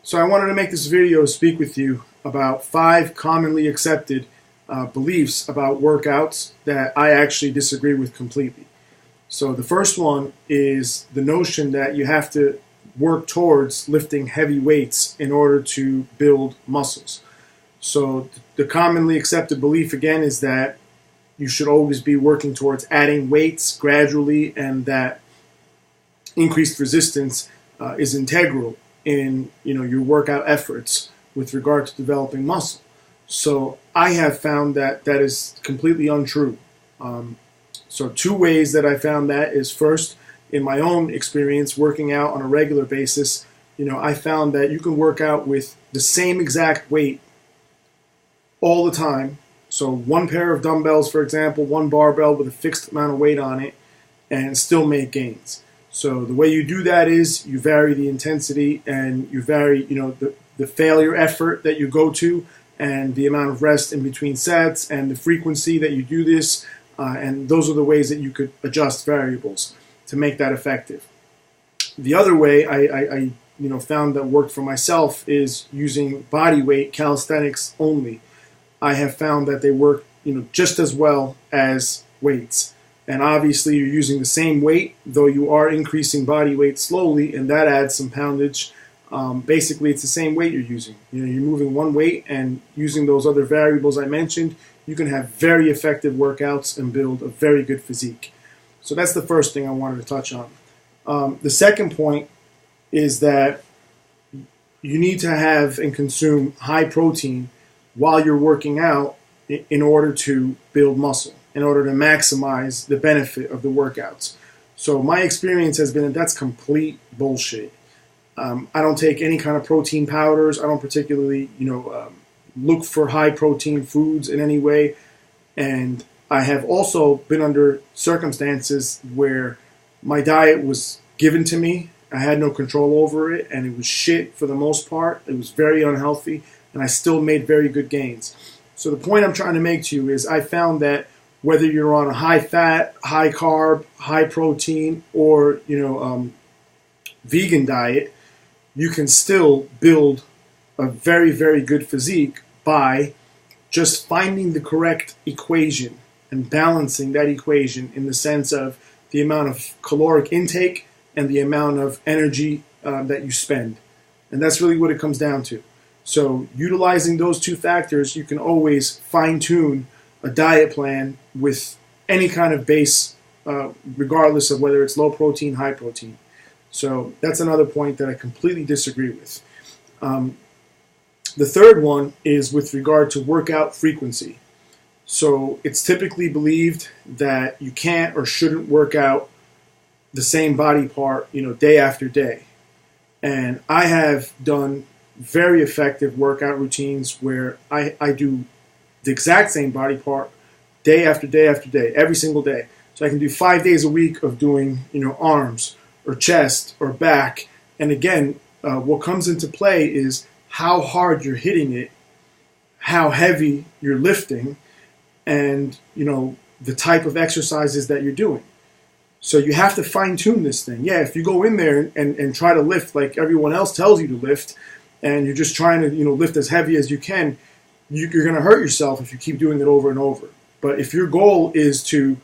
So I wanted to make this video speak with you about 5 commonly accepted beliefs about workouts that I actually disagree with completely. So the first one is the notion that you have to work towards lifting heavy weights in order to build muscles. So the commonly accepted belief again is that you should always be working towards adding weights gradually, and that increased resistance is integral in your workout efforts with regard to developing muscle. So I have found that that is completely untrue. So 2 ways that I found that is, first, in my own experience working out on a regular basis, I found that you can work out with the same exact weight all the time. So 1 pair of dumbbells, for example, 1 barbell with a fixed amount of weight on it, and still make gains. So the way you do that is you vary the intensity, and you vary the failure effort that you go to, and the amount of rest in between sets, and the frequency that you do this, and those are the ways that you could adjust variables to make that effective. The other way I found that worked for myself is using body weight calisthenics only. I have found that they work just as well as weights. And obviously you're using the same weight, though you are increasing body weight slowly, and that adds some poundage. Basically, it's the same weight you're using. You're moving one weight, and using those other variables I mentioned, you can have very effective workouts and build a very good physique. So that's the first thing I wanted to touch on. The second point is that you need to have and consume high protein while you're working out in order to build muscle, in order to maximize the benefit of the workouts. So my experience has been that that's complete bullshit. I don't take any kind of protein powders. I don't particularly, look for high protein foods in any way. And I have also been under circumstances where my diet was given to me. I had no control over it, and it was shit for the most part. It was very unhealthy, and I still made very good gains. So the point I'm trying to make to you is I found that whether you're on a high fat, high carb, high protein, or vegan diet, you can still build a very, very good physique by just finding the correct equation and balancing that equation in the sense of the amount of caloric intake and the amount of energy that you spend. And that's really what it comes down to. So utilizing those 2 factors, you can always fine-tune a diet plan with any kind of base, regardless of whether it's low protein, high protein. So that's another point that I completely disagree with. The third one is with regard to workout frequency. So it's typically believed that you can't or shouldn't work out the same body part, day after day. And I have done very effective workout routines where I do the exact same body part day after day after day, every single day. So I can do 5 days a week of doing, arms or chest or back. And again, what comes into play is how hard you're hitting it, how heavy you're lifting, and, the type of exercises that you're doing. So you have to fine-tune this thing. Yeah, if you go in there and try to lift like everyone else tells you to lift, and you're just trying to, lift as heavy as you can, you're going to hurt yourself if you keep doing it over and over. But if your goal is to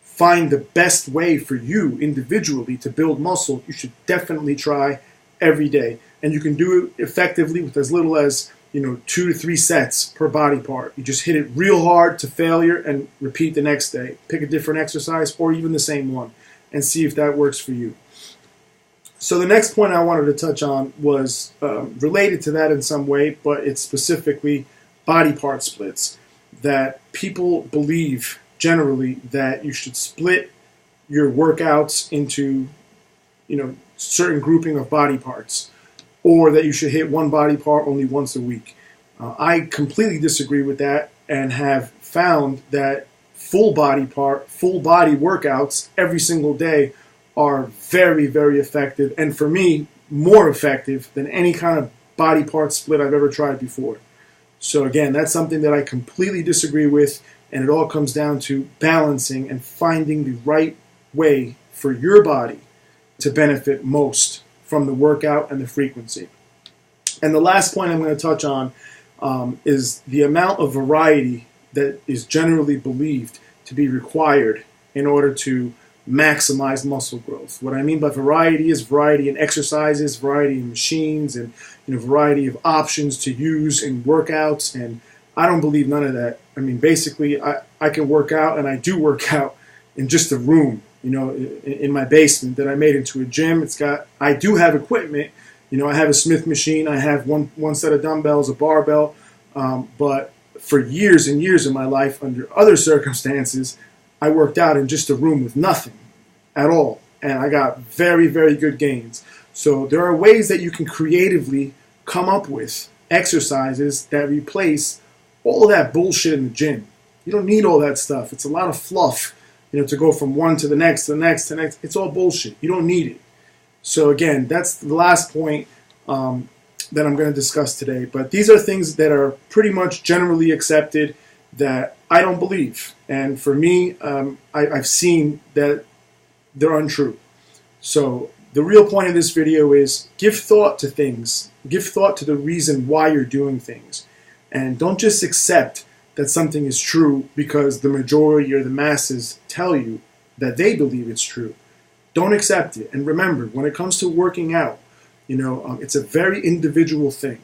find the best way for you individually to build muscle, you should definitely try every day. And you can do it effectively with as little as 2 to 3 sets per body part. You just hit it real hard to failure and repeat the next day. Pick a different exercise or even the same one and see if that works for you. So the next point I wanted to touch on was related to that in some way, but it's specifically body part splits. That people believe generally that you should split your workouts into certain grouping of body parts, or that you should hit one body part only once a week. I completely disagree with that, and have found that full body workouts every single day are very, very effective, and for me, more effective than any kind of body part split I've ever tried before. So again, that's something that I completely disagree with, and it all comes down to balancing and finding the right way for your body to benefit most from the workout and the frequency. And the last point I'm going to touch on is the amount of variety that is generally believed to be required in order to maximize muscle growth. What I mean by variety is variety in exercises, variety in machines, and variety of options to use in workouts. And I don't believe none of that. I mean, basically, I can work out, and I do work out in just a room, in my basement that I made into a gym. I do have equipment. I have a Smith machine. I have one set of dumbbells, a barbell. But for years and years of my life, under other circumstances, I worked out in just a room with nothing at all. And I got very, very good gains. So there are ways that you can creatively come up with exercises that replace all of that bullshit in the gym. You don't need all that stuff. It's a lot of fluff, to go from one to the next, to the next, to the next. It's all bullshit. You don't need it. So again, that's the last point that I'm going to discuss today. But these are things that are pretty much generally accepted that I don't believe. And for me, I've seen that they're untrue. So the real point of this video is give thought to things. Give thought to the reason why you're doing things. And don't just accept that something is true because the majority or the masses tell you that they believe it's true. Don't accept it. And remember, when it comes to working out, it's a very individual thing.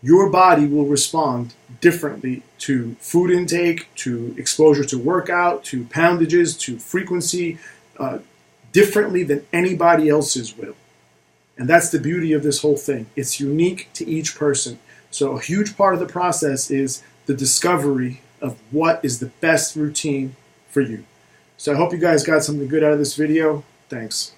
Your body will respond differently to food intake, to exposure to workout, to poundages, to frequency, differently than anybody else's will. And that's the beauty of this whole thing. It's unique to each person. So a huge part of the process is the discovery of what is the best routine for you. So I hope you guys got something good out of this video. Thanks.